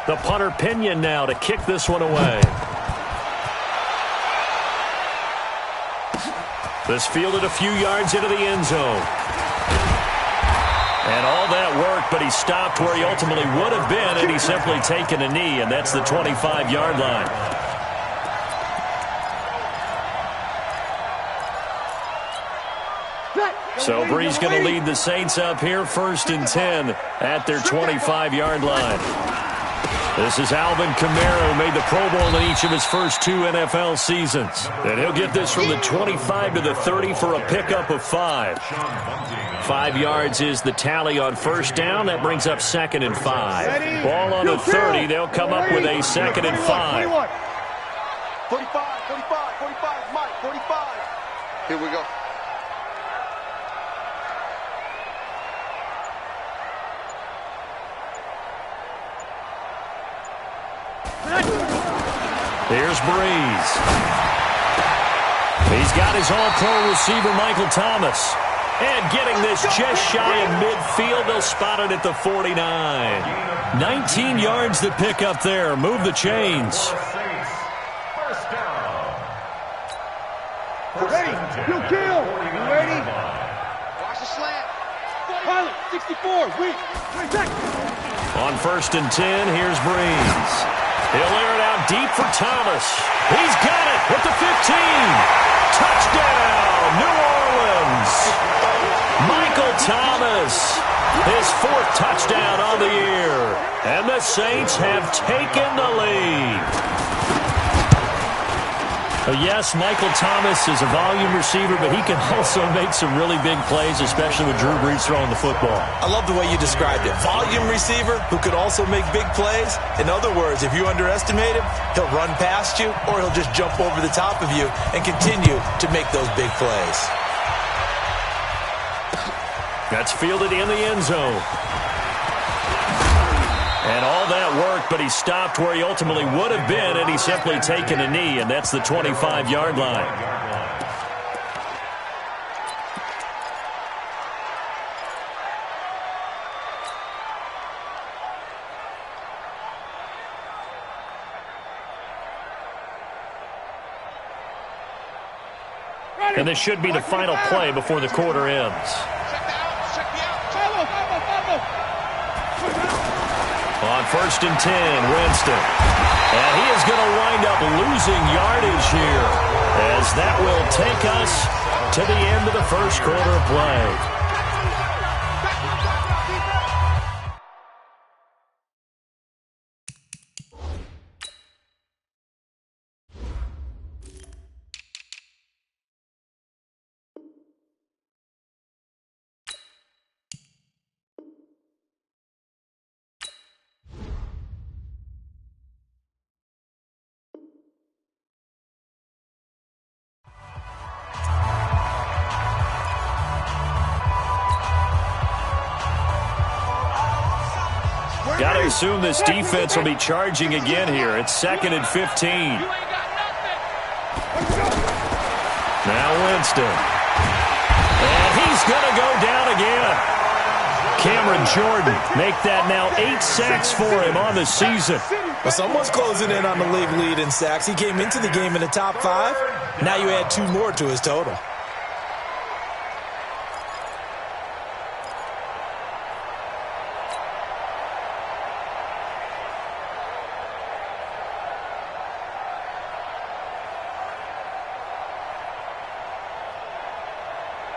The punter Pinion now to kick this one away. This fielded a few yards into the end zone. And all that worked, but he stopped where he ultimately would have been, and he's simply taken a knee, and that's the 25-yard line. So Bree's going to lead the Saints up here, 1st and 10 at their 25-yard line. This is Alvin Kamara, who made the Pro Bowl in each of his first 2 NFL seasons. And he'll get this from the 25 to the 30 for a pickup of 5. 5 yards is the tally on first down. That brings up 2nd and 5. Ball on the 30. They'll come up with a 2nd and 5. 45, 45, Mike, 45. Here we go. Here's Breeze. He's got his all-pro receiver, Michael Thomas. And getting this just shy of midfield, they'll spot it at the 49. 19 yards to pick up there. Move the chains. Ready, you kill. You ready? Watch the slant. Pilot, 64, weak. On 1st and 10, here's Breeze. He'll air it out deep for Thomas. He's got it at the 15. Touchdown, New Orleans. Michael Thomas, his 4th touchdown on the year. And the Saints have taken the lead. Yes, Michael Thomas is a volume receiver, but he can also make some really big plays, especially with Drew Brees throwing the football. I love the way you described it. Volume receiver who could also make big plays. In other words, if you underestimate him, he'll run past you or he'll just jump over the top of you and continue to make those big plays. That's fielded in the end zone. And all that worked, but he stopped where he ultimately would have been, and he's simply taken a knee, and that's the 25-yard line. And this should be the final play before the quarter ends. On 1st and 10, Winston. And he is going to wind up losing yardage here, as that will take us to the end of the first quarter of play. Got to assume this defense will be charging again here. It's 2nd and 15. Now Winston. And he's going to go down again. Cameron Jordan make that now 8 sacks for him on the season. Well, someone's closing in on the league lead in sacks. He came into the game in the top 5. Now you add 2 more to his total.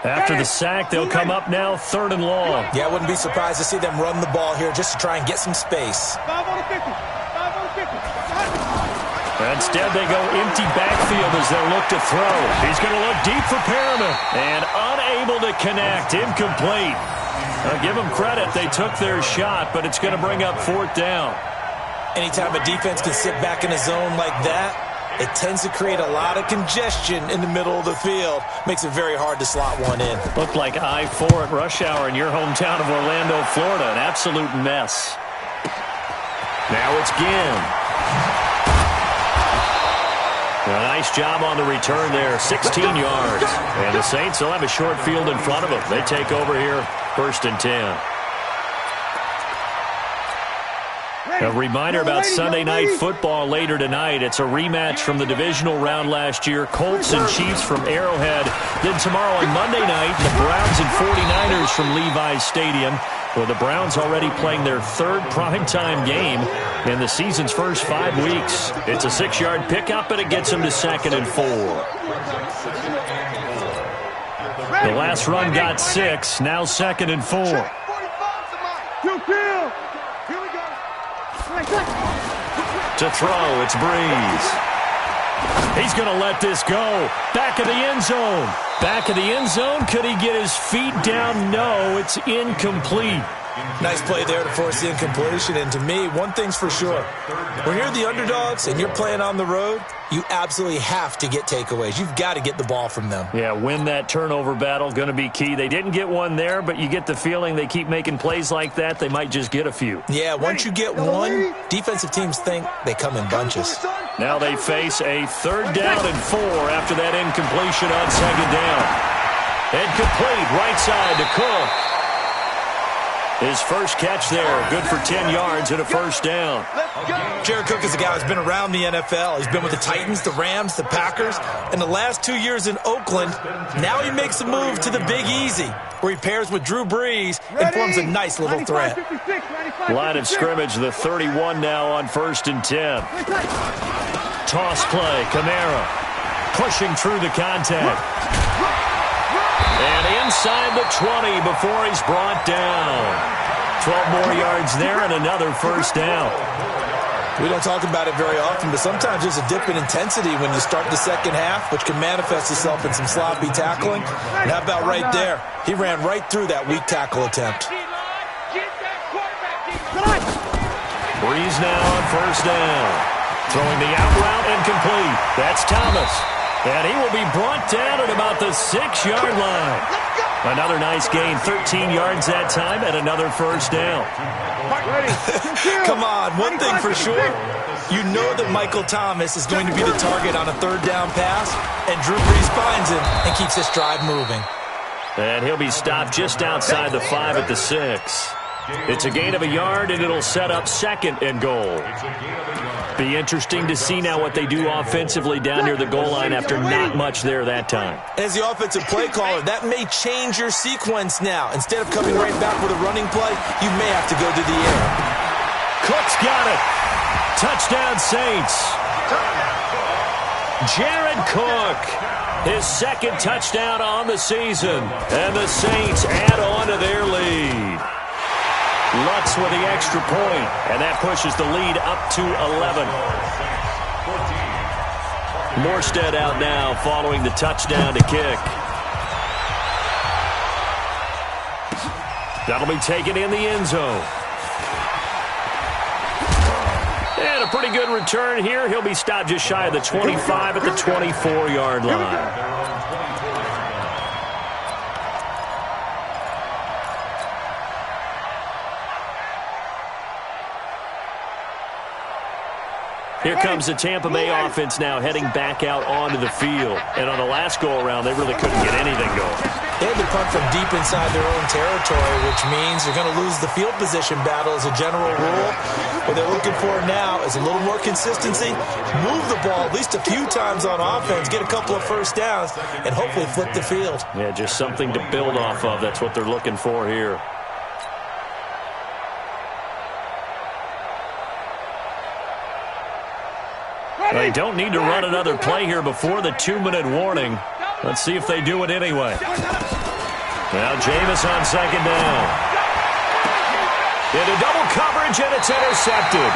After the sack, they'll come up now 3rd and long. Yeah, I wouldn't be surprised to see them run the ball here just to try and get some space. 5 on the 50. 5 on the 50. Instead, they go empty backfield as they look to throw. He's going to look deep for Perriman. And unable to connect. Incomplete. I'll give them credit. They took their shot, but it's going to bring up 4th down. Anytime a defense can sit back in a zone like that, it tends to create a lot of congestion in the middle of the field. Makes it very hard to slot one in. Looked like I-4 at rush hour in your hometown of Orlando, Florida. An absolute mess. Now it's Ginn. A nice job on the return there. 16 yards. And the Saints will have a short field in front of them. They take over here, 1st and 10. A reminder about Sunday Night Football later tonight. It's a rematch from the divisional round last year. Colts and Chiefs from Arrowhead. Then tomorrow on Monday night, the Browns and 49ers from Levi's Stadium. Well, the Browns already playing their third primetime game in the season's first 5 weeks. It's a 6-yard pickup, and it gets them to 2nd and 4. The last run got 6. Now 2nd and 4. To throw, it's Breeze. He's going to let this go. Back of the end zone. Back of the end zone. Could he get his feet down? No, it's incomplete. Nice play there to force the incompletion. And to me, one thing's for sure. When you're the underdogs and you're playing on the road, you absolutely have to get takeaways. You've got to get the ball from them. Yeah, win that turnover battle. Going to be key. They didn't get one there, but you get the feeling they keep making plays like that, they might just get a few. Yeah, once you get one, defensive teams think they come in bunches. Now they face a 3rd down and 4 after that incompletion on 2nd down. Incomplete, right side to Cook. His first catch there, good for 10 yards and a 1st down. Jared Cook is a guy who's been around the NFL. He's been with the Titans, the Rams, the Packers. In the last 2 years in Oakland, now he makes a move to the Big Easy, where he pairs with Drew Brees and forms a nice little threat. Line of scrimmage, the 31 now on 1st and 10. Toss play, Kamara pushing through the contact. And inside the 20 before he's brought down. 12 more yards there and another 1st down. We don't talk about it very often, but sometimes there's a dip in intensity when you start the second half, which can manifest itself in some sloppy tackling. And how about right there? He ran right through that weak tackle attempt. Breeze now on 1st down. Throwing the out route incomplete. That's Thomas. And he will be brought down at about the 6-yard line. Another nice gain, 13 yards that time, and another 1st down. Come on, one thing for sure. You know that Michael Thomas is going to be the target on a 3rd down pass, and Drew Brees finds him and keeps this drive moving. And he'll be stopped just outside the 5 at the 6. It's a gain of a yard, and it'll set up 2nd and goal. Be interesting to see now what they do offensively down near the goal line after not much there that time. As the offensive play caller, that may change your sequence now. Instead of coming right back with a running play, you may have to go to the air. Cook's got it. Touchdown, Saints. Jared Cook, his 2nd touchdown on the season. And the Saints add on to their lead. Lutz with the extra point, and that pushes the lead up to 11. Morstead out now following the touchdown to kick. That'll be taken in the end zone. And a pretty good return here. He'll be stopped just shy of the 25 at the 24-yard line. Here comes the Tampa Bay offense now heading back out onto the field. And on the last go-around, they really couldn't get anything going. They had to punt from deep inside their own territory, which means they're going to lose the field position battle as a general rule. What they're looking for now is a little more consistency, move the ball at least a few times on offense, get a couple of 1st downs, and hopefully flip the field. Yeah, just something to build off of. That's what they're looking for here. They don't need to run another play here before the 2-minute warning. Let's see if they do it anyway. Now Jameis on 2nd down. Into double coverage, and it's intercepted.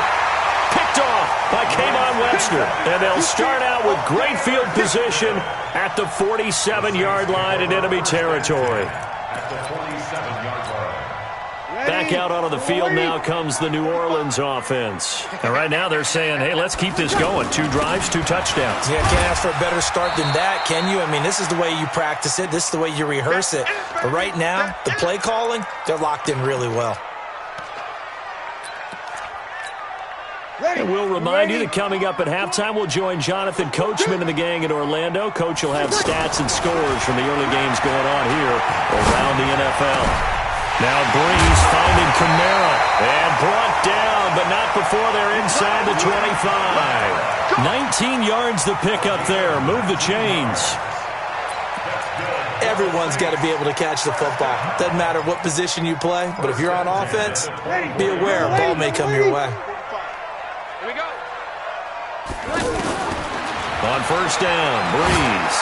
Picked off by Kayvon Webster. And they'll start out with great field position at the 47-yard line in enemy territory. Back out onto the field now comes the New Orleans offense. And right now they're saying, hey, let's keep this going. 2 drives, 2 touchdowns. Yeah, can't ask for a better start than that, can you? I mean, this is the way you practice it. This is the way you rehearse it. But right now, the play calling, they're locked in really well. And we'll remind you that coming up at halftime, we'll join Jonathan Coachman and the gang in Orlando. Coach will have stats and scores from the early games going on here around the NFL. Now Breeze finding Kamara. And brought down, but not before they're inside the 25. 19 yards the pick up there. Move the chains. Everyone's got to be able to catch the football. Doesn't matter what position you play, but if you're on offense, be aware a ball may come your way. Here we go. On first down, Breeze.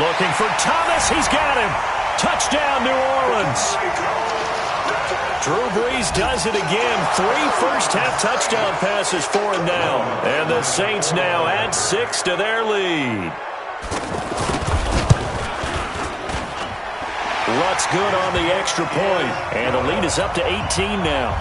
Looking for Thomas. He's got him. Touchdown, New Orleans. Drew Brees does it again. 3 first-half touchdown passes for him now. And the Saints now add 6 to their lead. Rutt's good on the extra point. And the lead is up to 18 now.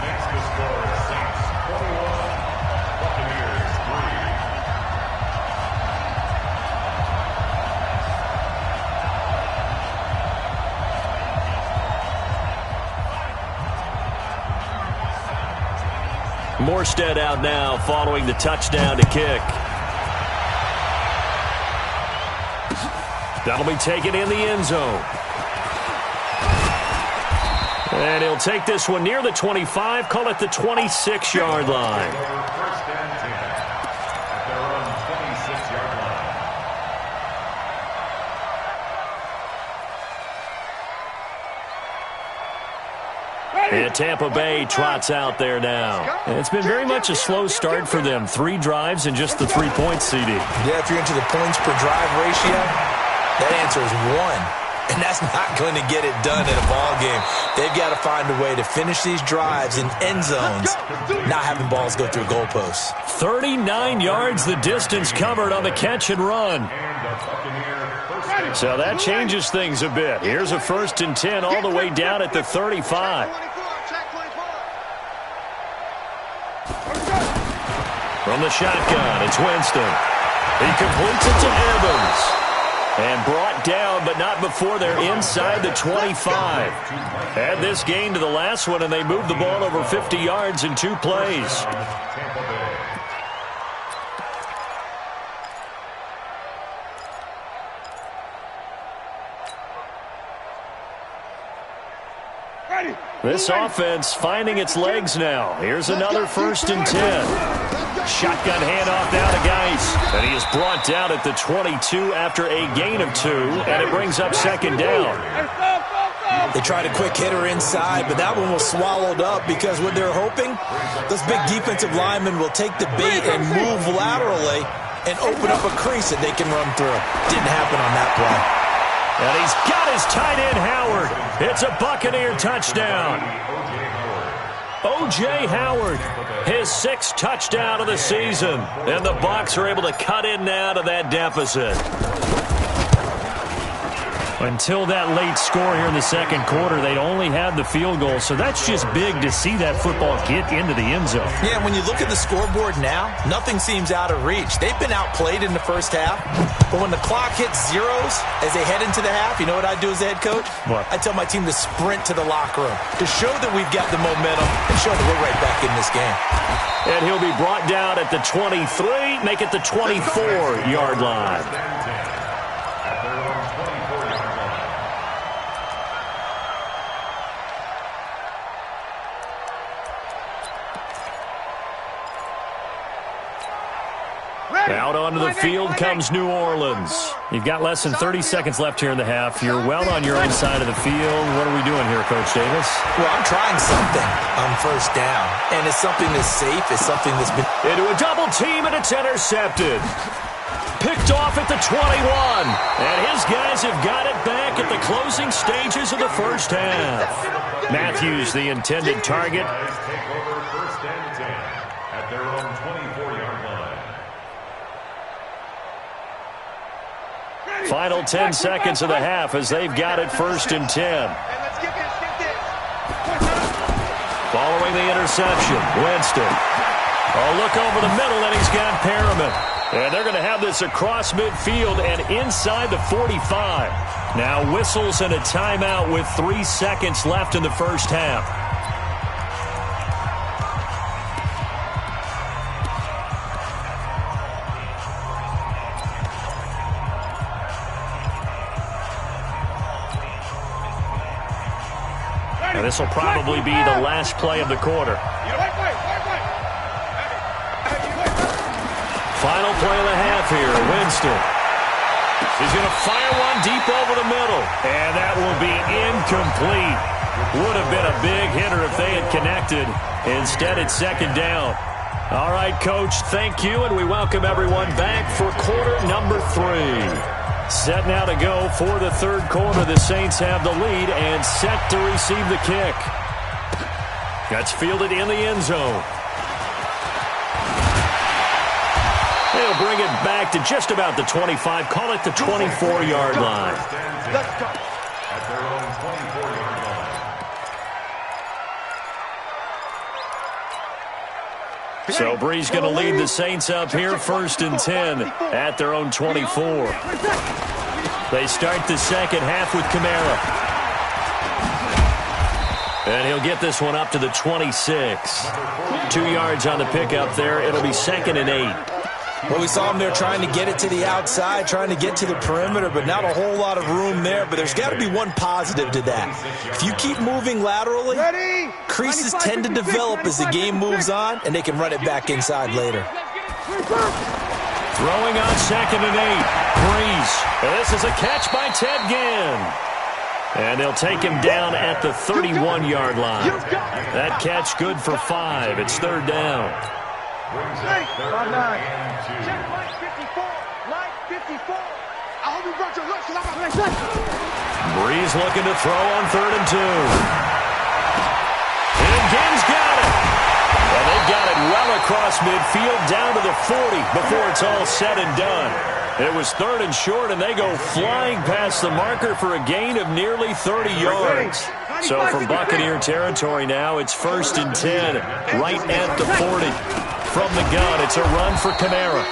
Morstead out now following the touchdown to kick. That'll be taken in the end zone. And he'll take this one near the 25, call it the 26-yard line. And Tampa Bay trots out there now. And it's been very much a slow start for them. 3 drives and just the 3 points, CD. Yeah, if you're into the points per drive ratio, that answer is 1. And that's not going to get it done in a ball game. They've got to find a way to finish these drives in end zones, not having balls go through goalposts. 39 yards the distance covered on the catch and run. So that changes things a bit. Here's a 1st and 10 all the way down at the 35. From the shotgun, it's Winston. He completes it to Evans. And brought down, but not before they're inside the 25. Add this gain to the last one, and they move the ball over 50 yards in 2 plays. This offense finding its legs now. Here's another 1st and 10. Shotgun handoff now to Geis. And he is brought down at the 22 after a gain of 2. And it brings up 2nd down. They tried a quick hitter inside, but that one was swallowed up because what they're hoping, those big defensive linemen will take the bait and move laterally and open up a crease that they can run through. Didn't happen on that play. And he's got his tight end, Howard. It's a Buccaneer touchdown. O.J. Howard, his 6th touchdown of the season. And the Bucs are able to cut in now to that deficit. Until that late score here in the 2nd quarter, they'd only had the field goal. So that's just big to see that football get into the end zone. Yeah, when you look at the scoreboard now, nothing seems out of reach. They've been outplayed in the first half. But when the clock hits zeros as they head into the half, you know what I do as the head coach? What? I tell my team to sprint to the locker room to show that we've got the momentum and show that we're right back in this game. And he'll be brought down at the 23, make it the 24-yard line. Out onto the field comes New Orleans. You've got less than 30 seconds left here in the half. You're well on your own side of the field. What are we doing here, Coach Davis? Well, I'm trying something on 1st down, and it's something that's safe. It's something that's been... Into a double team, and it's intercepted. Picked off at the 21. And his guys have got it back at the closing stages of the first half. Matthews, the intended target. Take over 1st and 10 at their own 24-yard line. Final 10 seconds of the half as they've got it 1st and 10. Following the interception, Winston. Oh, look over the middle, and he's got Perriman. And they're going to have this across midfield and inside the 45. Now whistles and a timeout with 3 seconds left in the first half. And this will probably be the last play of the quarter. Final play of the half here, Winston. He's going to fire one deep over the middle. And that will be incomplete. Would have been a big hitter if they had connected. Instead, it's second down. All right, Coach, thank you, and we welcome everyone back for quarter number 3. Set now to go for the third quarter. The Saints have the lead and set to receive the kick. That's fielded in the end zone. They'll bring it back to just about the 25. Call it the 24-yard line. Let's go. At their own 24-yard line. So Bree's going to lead the Saints up here, 1st and 10 at their own 24. They start the second half with Kamara. And he'll get this one up to the 26. 2 yards on the pickup there. It'll be 2nd and 8. Well, we saw him there trying to get it to the outside, trying to get to the perimeter, but not a whole lot of room there. But there's got to be one positive to that. If you keep moving laterally, creases tend to develop as the game moves on, and they can run it back inside later. Throwing on 2nd and 8. Breeze. This is a catch by Ted Ginn. And they'll take him down at the 31-yard line. That catch good for 5. It's 3rd down. Check line 54. Line 54. I hope you brought your lunch because I'm going to Breeze looking to throw on 3rd and 2. And Ginn's got it. And they got it well across midfield down to the 40 before it's all said and done. It was 3rd and short, and they go flying past the marker for a gain of nearly 30 yards. So from Buccaneer territory now, it's 1st and 10, right at the 40. From the gun, it's a run for Kamara.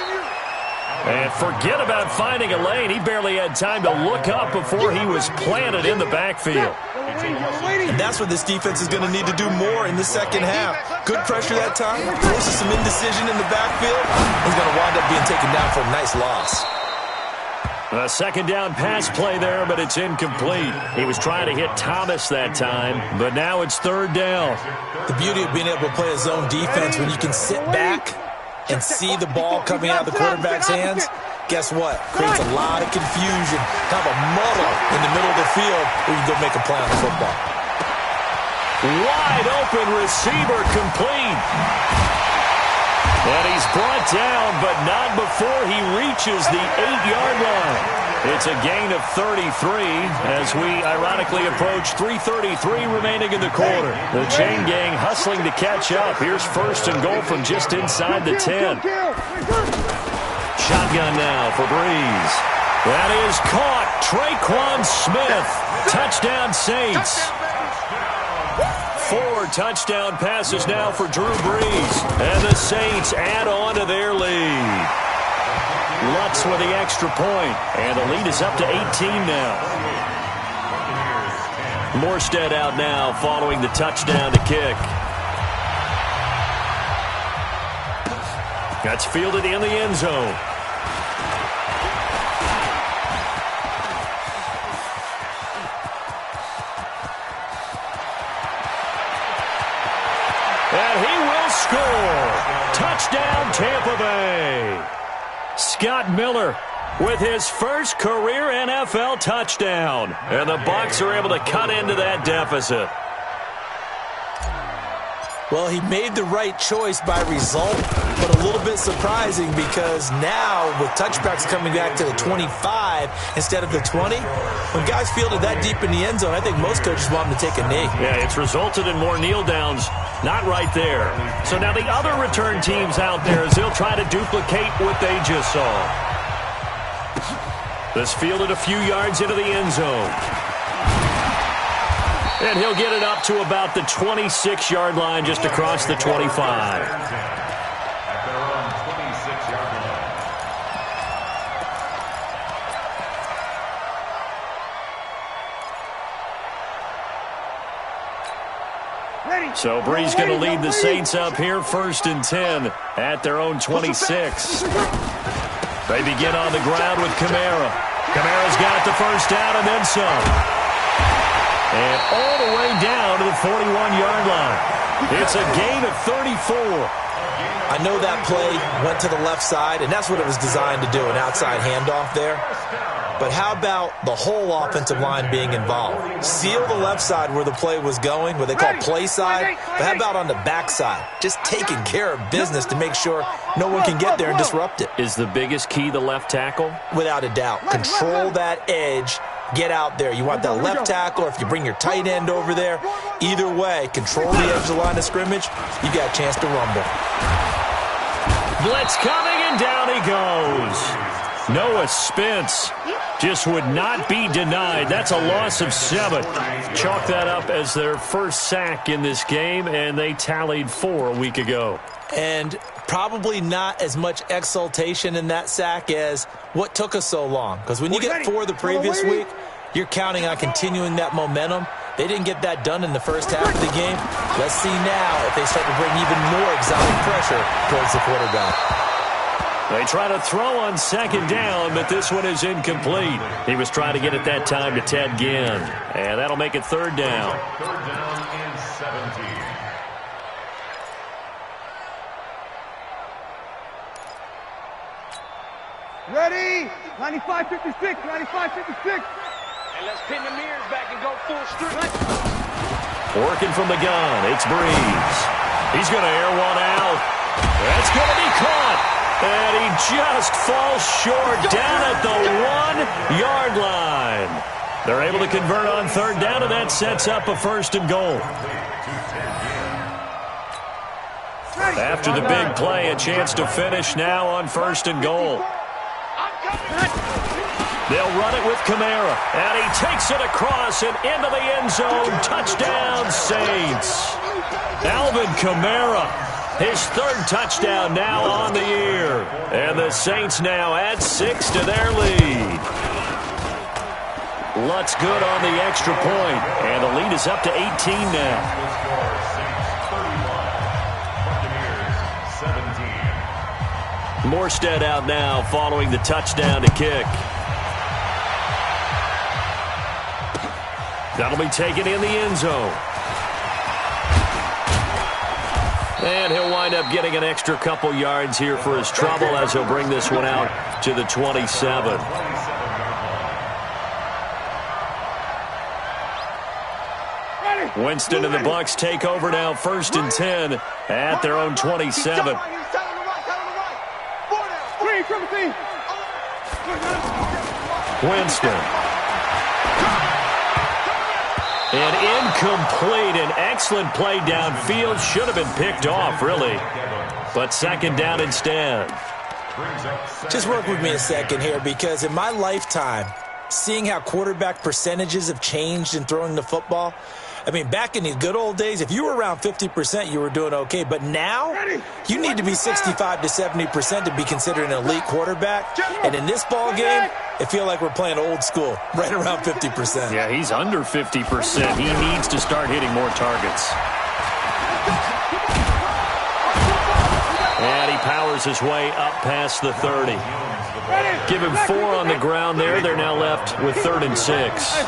And forget about finding a lane. He barely had time to look up before he was planted in the backfield. And that's what this defense is going to need to do more in the second half. Good pressure that time, forces some indecision in the backfield. He's going to wind up being taken down for a nice loss. A second down pass play there, but it's incomplete. He was trying to hit Thomas that time, but now it's 3rd down. The beauty of being able to play a zone defense when you can sit back and see the ball coming out of the quarterback's hands, guess what? Creates a lot of confusion, kind of a muddle in the middle of the field where you can go make a play on the football. Wide open receiver complete. And he's brought down, but not before he reaches the 8-yard line. It's a gain of 33 as we ironically approach 3:33 remaining in the quarter. The chain gang hustling to catch up. Here's 1st and goal from just inside the 10. Shotgun now for Breeze. That is caught. Traquan Smith. Touchdown Saints. 4 touchdown passes now for Drew Brees. And the Saints add on to their lead. Lutz with the extra point. And the lead is up to 18 now. Morstead out now following the touchdown to kick. That's fielded in the end zone. And he will score. Touchdown, Tampa Bay. Scott Miller with his first career NFL touchdown. And the Bucs are able to cut into that deficit. Well, he made the right choice by result, but a little bit surprising because now with touchbacks coming back to the 25 instead of the 20, when guys fielded that deep in the end zone, I think most coaches want them to take a knee. Yeah, it's resulted in more kneel downs. Not right there. So now the other return teams out there as they'll try to duplicate what they just saw. This fielded a few yards into the end zone. And he'll get it up to about the 26-yard line just across the 25. At their own 26-yard line. So Bree's going to lead the Saints up here, 1st and 10 at their own 26. They begin on the ground with Kamara. Kamara's got the first down and then some. And all the way down to the 41-yard line. It's a gain of 34. I know that play went to the left side, and that's what it was designed to do, an outside handoff there. But how about the whole offensive line being involved? Seal the left side where the play was going, what they call play side. But how about on the back side? Just taking care of business to make sure no one can get there and disrupt it. Is the biggest key the left tackle? Without a doubt. Control that edge. Get out there. You want that left tackle, or if you bring your tight end over there, either way, control the edge of the line of scrimmage, you got a chance to rumble. Blitz coming, and down he goes. Noah Spence just would not be denied. That's a loss of 7. Chalk that up as their first sack in this game, and they tallied 4 a week ago. And probably not as much exultation in that sack as what took us so long. Because when you get 4 the previous week, you're counting on continuing that momentum. They didn't get that done in the first half of the game. Let's see now if they start to bring even more exotic pressure towards the quarterback. They try to throw on second down, but this one is incomplete. He was trying to get it that time to Ted Ginn. And that'll make it third down. Third down and 17. Ready? 95-56, 95-56. And let's pin the mirrors back and go full strength. Working from the gun, it's Breeze. He's going to air one out. That's going to be caught. And he just falls short down at the 1-yard line. They're able to convert on third down, and that sets up a first and goal. After the big play, a chance to finish now on first and goal. They'll run it with Kamara, and he takes it across and into the end zone. Touchdown, Saints. Alvin Kamara, his third touchdown now on the year. And the Saints now add 6 to their lead. Lutz good on the extra point, and the lead is up to 18 now. Morstead out now following the touchdown to kick. That'll be taken in the end zone. And he'll wind up getting an extra couple yards here for his trouble as he'll bring this one out to the 27. Winston and the Bucs take over now, first and 10 at their own 27. Winston. And incomplete. An excellent play downfield. Should have been picked off, really. But second down instead. Just work with me a second here, because in my lifetime, seeing how quarterback percentages have changed in throwing the football, I mean, back in the good old days, if you were around 50%, you were doing okay. But now, you need to be 65 to 70% to be considered an elite quarterback. And in this ball game, it feels like we're playing old school, right around 50%. Yeah, he's under 50%. He needs to start hitting more targets. And he powers his way up past the 30. Give him 4 on the ground there. They're now left with 3rd and 6.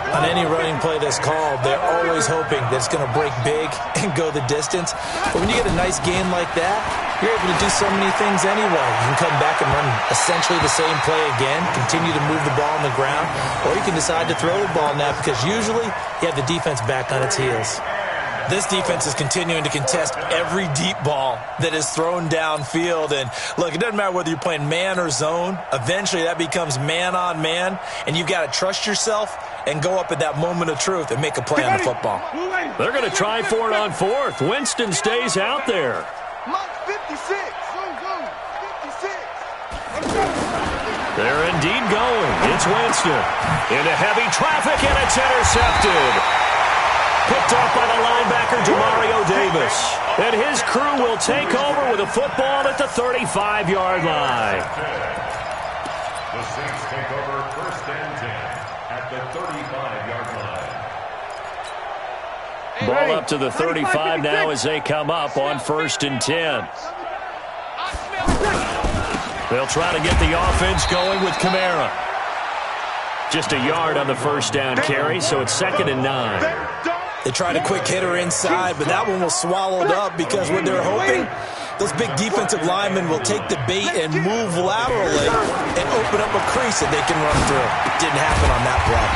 On any running play that's called, they're always hoping that it's going to break big and go the distance. But when you get a nice gain like that, you're able to do so many things anyway. You can come back and run essentially the same play again, continue to move the ball on the ground, or you can decide to throw the ball now, because usually you have the defense back on its heels. This defense is continuing to contest every deep ball that is thrown downfield. And look, it doesn't matter whether you're playing man or zone. Eventually that becomes man on man, and you've got to trust yourself and go up at that moment of truth and make a play on the football. They're going to try for it on 4th. Winston stays out there. 56. 56. They're indeed going. It's Winston into heavy traffic, and it's intercepted. Picked off by the linebacker, Demario Davis. And his crew will take over with a football at the 35-yard line. The Saints take over 1st and 10 at the 35-yard line. Ball up to the 35 now as they come up on 1st and 10. They'll try to get the offense going with Kamara. Just a yard on the first down carry, so it's 2nd and 9. They tried a quick hitter inside, but that one was swallowed up because what they're hoping, those big defensive linemen will take the bait and move laterally and open up a crease that they can run through. Didn't happen on that play.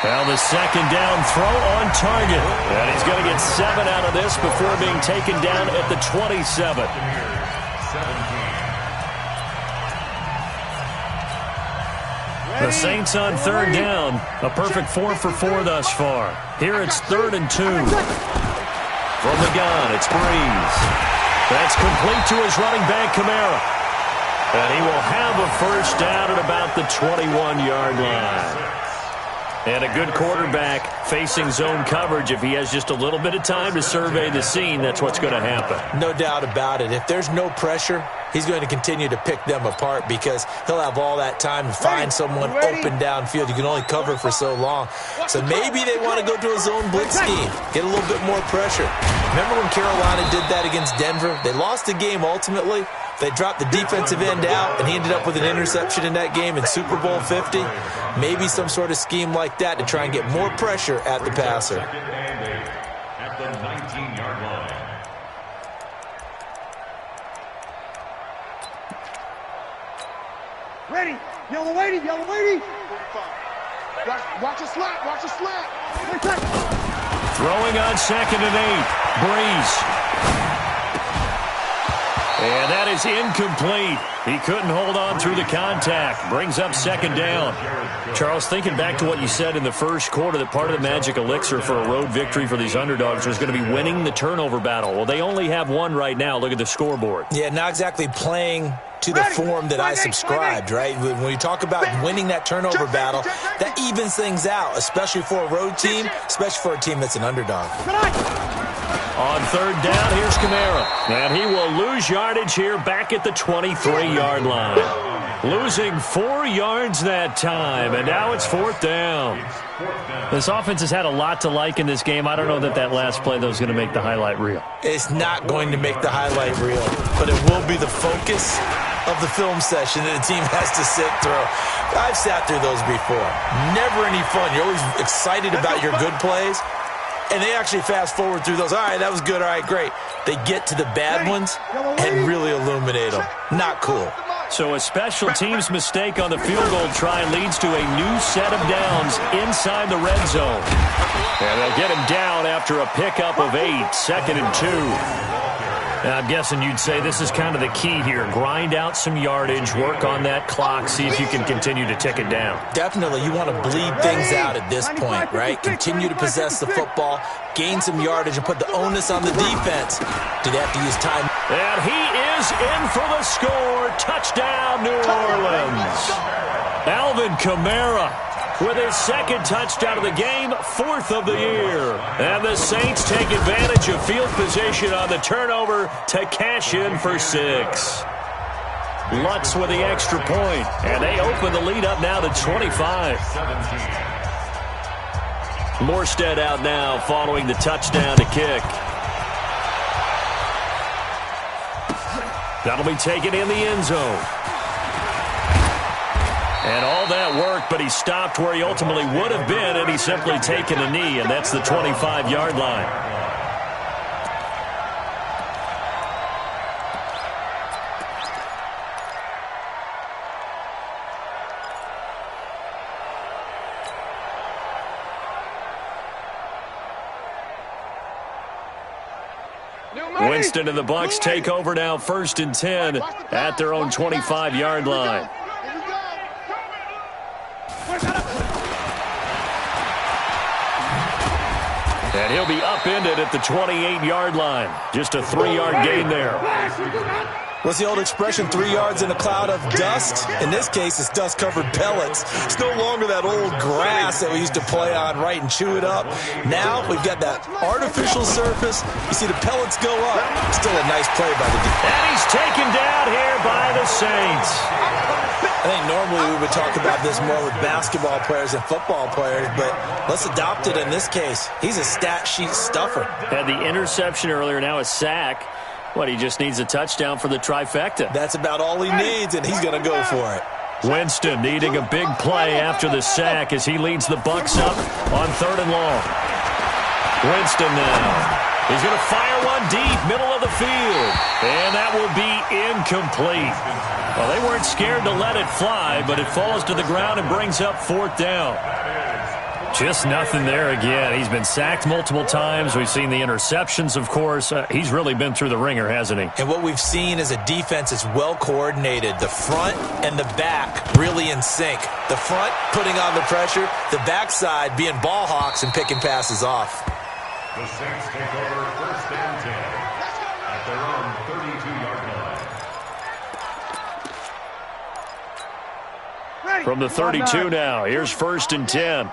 Well, the 2nd down throw on target. And he's going to get 7 out of this before being taken down at the 27. The Saints on 3rd down. A perfect 4 for 4 thus far. Here it's 3rd and 2. From the gun, it's Breeze. That's complete to his running back, Kamara. And he will have a first down at about the 21-yard line. And a good quarterback facing zone coverage. If he has just a little bit of time to survey the scene, that's what's going to happen. No doubt about it. If there's no pressure, he's going to continue to pick them apart because he'll have all that time to find someone open downfield. You can only cover for so long. So maybe they want to go to a zone blitz scheme, get a little bit more pressure. Remember when Carolina did that against Denver? They lost the game ultimately. They dropped the defensive end out, and he ended up with an interception in that game in Super Bowl 50. Maybe some sort of scheme like that to try and get more pressure at the passer. At the 19-yard line. Ready. Yellow lady. Yellow lady. Watch a slap. Watch a slap. Throwing on 2nd and 8. Breeze. And that is incomplete. He couldn't hold on through the contact. Brings up 2nd down. Charles, thinking back to what you said in the first quarter, that part of the magic elixir for a road victory for these underdogs was going to be winning the turnover battle. Well, they only have one right now. Look at the scoreboard. Yeah, not exactly playing to the form that I subscribed, right? When you talk about winning that turnover battle, that evens things out, especially for a road team, especially for a team that's an underdog. On 3rd down, here's Kamara. And he will lose yardage here back at the 23-yard line. Losing 4 yards that time, and now it's 4th down. This offense has had a lot to like in this game. I don't know that last play, though, is going to make the highlight reel. It's not going to make the highlight reel, but it will be the focus of the film session that the team has to sit through. I've sat through those before. Never any fun. You're always excited about your good plays. And they actually fast forward through those. All right, that was good. All right, great. They get to the bad ones and really illuminate them. Not cool. So a special teams mistake on the field goal try leads to a new set of downs inside the red zone. And they'll get him down after a pickup of 8, 2nd and 2. Now, I'm guessing you'd say this is kind of the key here. Grind out some yardage, work on that clock, see if you can continue to tick it down. Definitely. You want to bleed things out at this point, right? Continue to possess the football, gain some yardage, and put the onus on the defense. Do they have to use time? And he is in for the score. Touchdown, New Orleans. Alvin Kamara with his 2nd touchdown of the game, 4th of the year. And the Saints take advantage of field position on the turnover to cash in for 6. Lutz with the extra point, and they open the lead up now to 25. Morstead out now following the touchdown to kick. That'll be taken in the end zone. And all that work, but he stopped where he ultimately would have been, and he's simply taken a knee, and that's the 25-yard line. Winston and the Bucs take over now, 1st and 10 at their own 25-yard line. And he'll be upended at the 28-yard line. Just a 3-yard gain there. What's the old expression, 3 yards in a cloud of dust? In this case, it's dust-covered pellets. It's no longer that old grass that we used to play on, right, and chew it up. Now we've got that artificial surface. You see the pellets go up. Still a nice play by the defense. And he's taken down here by the Saints. I think normally we would talk about this more with basketball players and football players, but let's adopt it in this case. He's a stat sheet stuffer. Had the interception earlier, now a sack. What, he just needs a touchdown for the trifecta. That's about all he needs, and he's going to go for it. Winston needing a big play after the sack as he leads the Bucs up on 3rd and long. Winston now. He's going to fire one deep, middle of the field. And that will be incomplete. Well, they weren't scared to let it fly, but it falls to the ground and brings up 4th down. Just nothing there again. He's been sacked multiple times. We've seen the interceptions, of course. He's really been through the ringer, hasn't he? And what we've seen is a defense that's well coordinated. The front and the back really in sync. The front putting on the pressure, the backside being ball hawks and picking passes off. The Saints take over 1st and 10 at their own 32-yard line. From the 32 now, here's 1st and 10.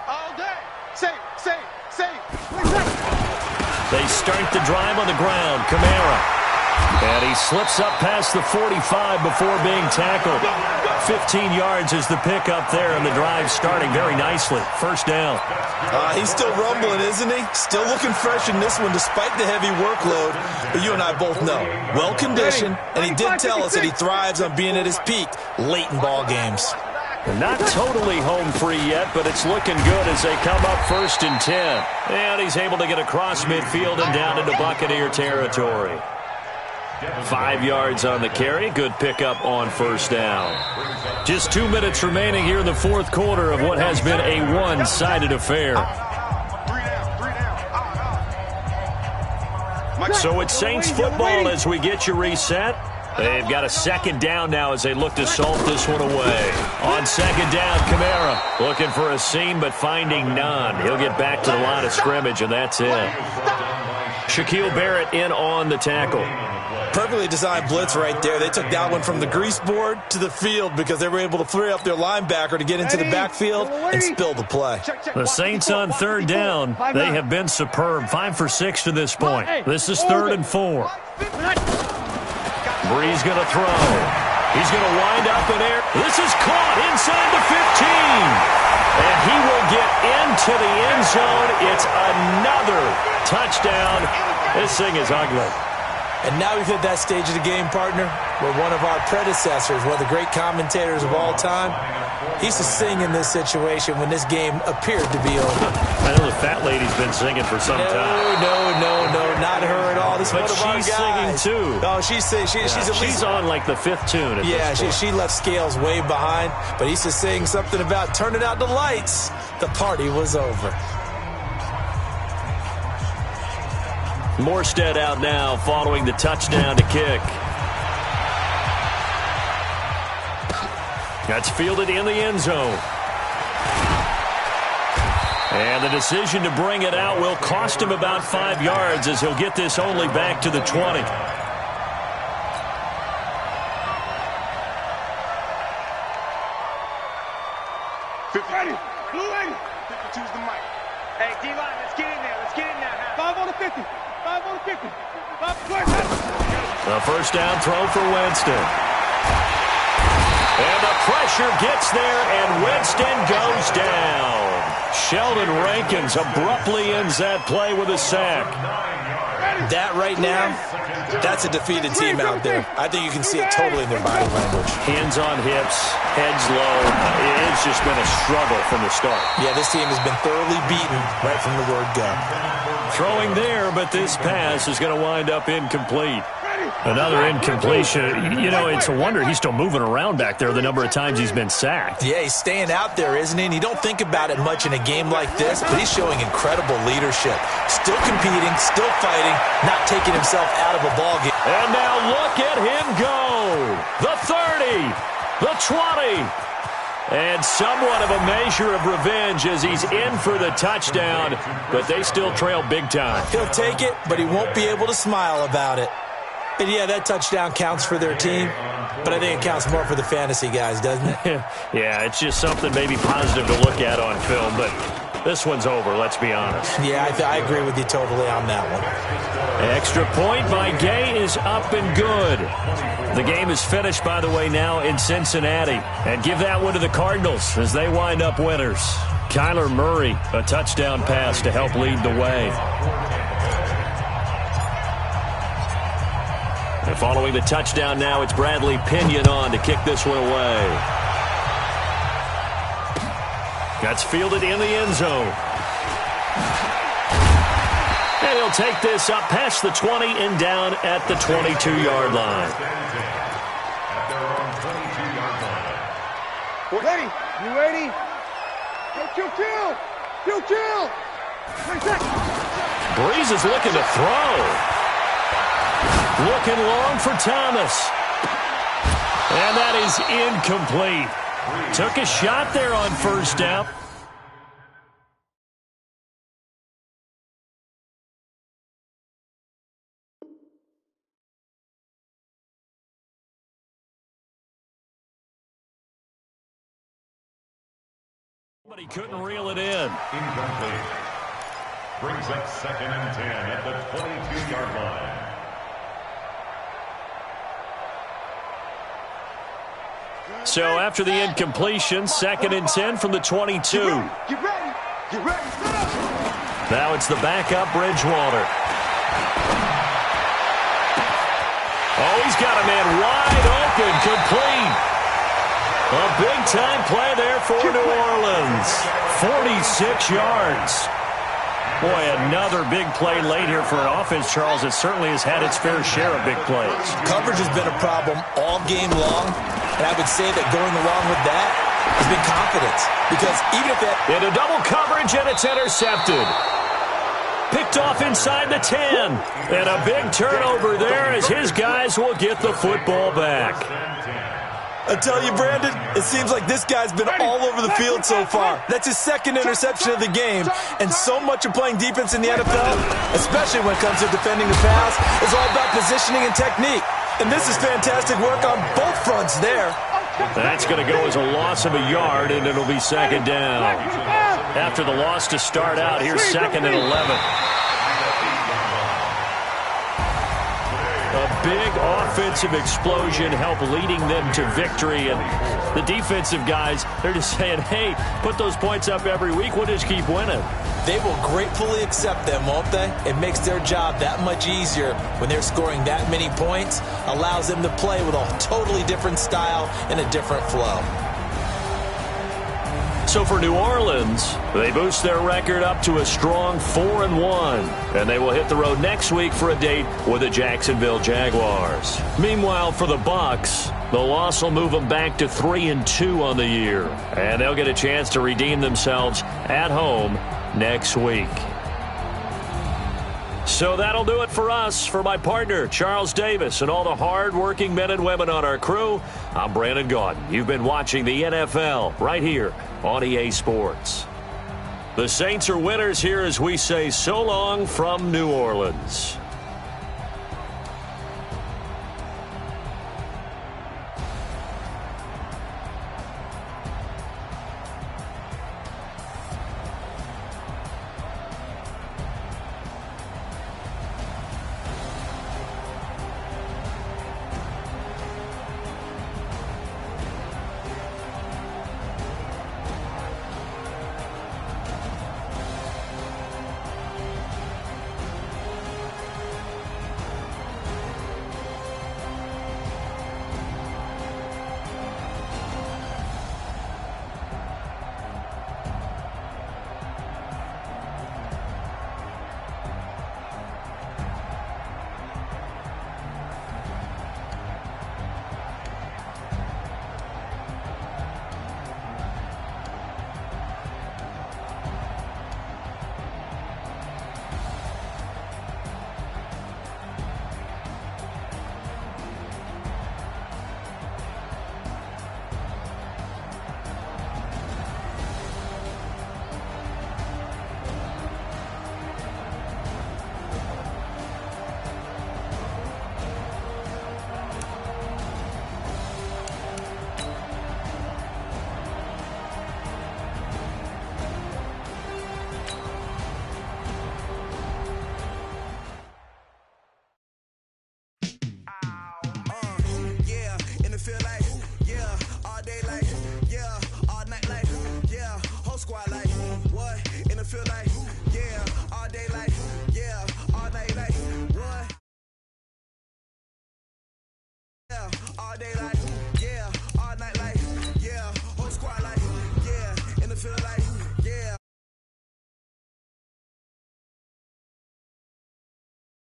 They start the drive on the ground. Kamara. And he slips up past the 45 before being tackled. 15 yards is the pickup there, and the drive starting very nicely. 1st down. He's still rumbling, isn't he? Still looking fresh in this one despite the heavy workload. But you and I both know, well-conditioned, and he did tell us that he thrives on being at his peak late in ball games. Not totally home free yet, but it's looking good as they come up 1st and 10. And he's able to get across midfield and down into Buccaneer territory. 5 yards on the carry. Good pickup on 1st down. Just 2 minutes remaining here in the 4th quarter of what has been a one-sided affair. So it's Saints football as we get you reset. They've got a 2nd down now as they look to salt this one away. On 2nd down, Kamara looking for a seam but finding none. He'll get back to the line of scrimmage, and that's it. Shaquille Barrett in on the tackle. Perfectly designed blitz right there. They took that one from the grease board to the field because they were able to free up their linebacker to get into the backfield and spill the play. The Saints on 3rd down. They have been superb. 5 for 6 to this point. This is 3rd and 4. Bree's going to throw. He's going to wind up in air. This is caught inside the 15. And he will get into the end zone. It's another touchdown. This thing is ugly. And now we've hit that stage of the game, partner, where one of our predecessors, one of the great commentators of all time, he used to sing in this situation when this game appeared to be over. I know the fat lady's been singing for some time. No, not her at all. This is one of our guys. But she's singing too. Oh, she's at least on like the 5th tune. She left Scales way behind, but he used to sing something about turning out the lights. The party was over. Morstead out now following the touchdown to kick. That's fielded in the end zone. And the decision to bring it out will cost him about 5 yards as he'll get this only back to the 20. Choose the mic. Hey, D-line, let's get in there. Let's get in there. 5 on the 50. 5 on the 50. 5. The 1st down throw for Winston. And the pressure gets there, and Winston goes down. Sheldon Rankins abruptly ends that play with a sack. That right now, that's a defeated team out there. I think you can see it totally in their body language. Hands on hips, heads low. It's just been a struggle from the start. Yeah, this team has been thoroughly beaten right from the word go. Throwing there, but this pass is going to wind up incomplete. Another incompletion. You know, it's a wonder he's still moving around back there the number of times he's been sacked. Yeah, he's staying out there, isn't he? And you don't think about it much in a game like this, but he's showing incredible leadership. Still competing, still fighting, not taking himself out of a ball game. And now look at him go. The 30, the 20. And somewhat of a measure of revenge as he's in for the touchdown, but they still trail big time. He'll take it, but he won't be able to smile about it. And yeah, that touchdown counts for their team, but I think it counts more for the fantasy guys, doesn't it? Yeah, it's just something maybe positive to look at on film, but this one's over, let's be honest. Yeah, I agree with you totally on that one. Extra point by Gay is up and good. The game is finished, by the way, now in Cincinnati. And give that one to the Cardinals as they wind up winners. Kyler Murray, a touchdown pass to help lead the way. And following the touchdown now, it's Bradley Pinion on to kick this one away. That's fielded in the end zone. And he'll take this up past the 20 and down at the 22-yard line. Ready? You ready? Hey, kill! Breeze is looking to throw. Looking long for Thomas. And that is incomplete. Took a shot there on first down. But he couldn't reel it in. Incomplete. Brings up 2nd and 10 at the 22-yard line. So after the incompletion, 2nd and 10 from the 22. Get ready. Now it's the backup, Bridgewater. Oh, he's got a man wide open, complete. A big-time play there for New Orleans. 46 yards. Boy, another big play late here for an offense, Charles, that certainly has had its fair share of big plays. Coverage has been a problem all game long, and I would say that going along with that has been confidence. Because even if that... Into double coverage, and it's intercepted. Picked off inside the 10. And a big turnover there as his guys will get the football back. I tell you, Brandon, it seems like this guy's been all over the field so far. That's his 2nd interception of the game. And so much of playing defense in the NFL, especially when it comes to defending the pass, is all about positioning and technique. And this is fantastic work on both fronts there. That's going to go as a loss of a yard, and it'll be 2nd down. After the loss to start out, here's 2nd and 11. A big offensive explosion helped leading them to victory. And the defensive guys, they're just saying, hey, put those points up every week. We'll just keep winning. They will gratefully accept them, won't they? It makes their job that much easier when they're scoring that many points. Allows them to play with a totally different style and a different flow. So for New Orleans, they boost their record up to a strong 4-1. And they will hit the road next week for a date with the Jacksonville Jaguars. Meanwhile, for the Bucs, the loss will move them back to 3-2 on the year. And they'll get a chance to redeem themselves at home next week. So that'll do it for us. For my partner, Charles Davis, and all the hard-working men and women on our crew, I'm Brandon Gaudin. You've been watching the NFL right here on EA Sports. The Saints are winners here as we say so long from New Orleans. All day like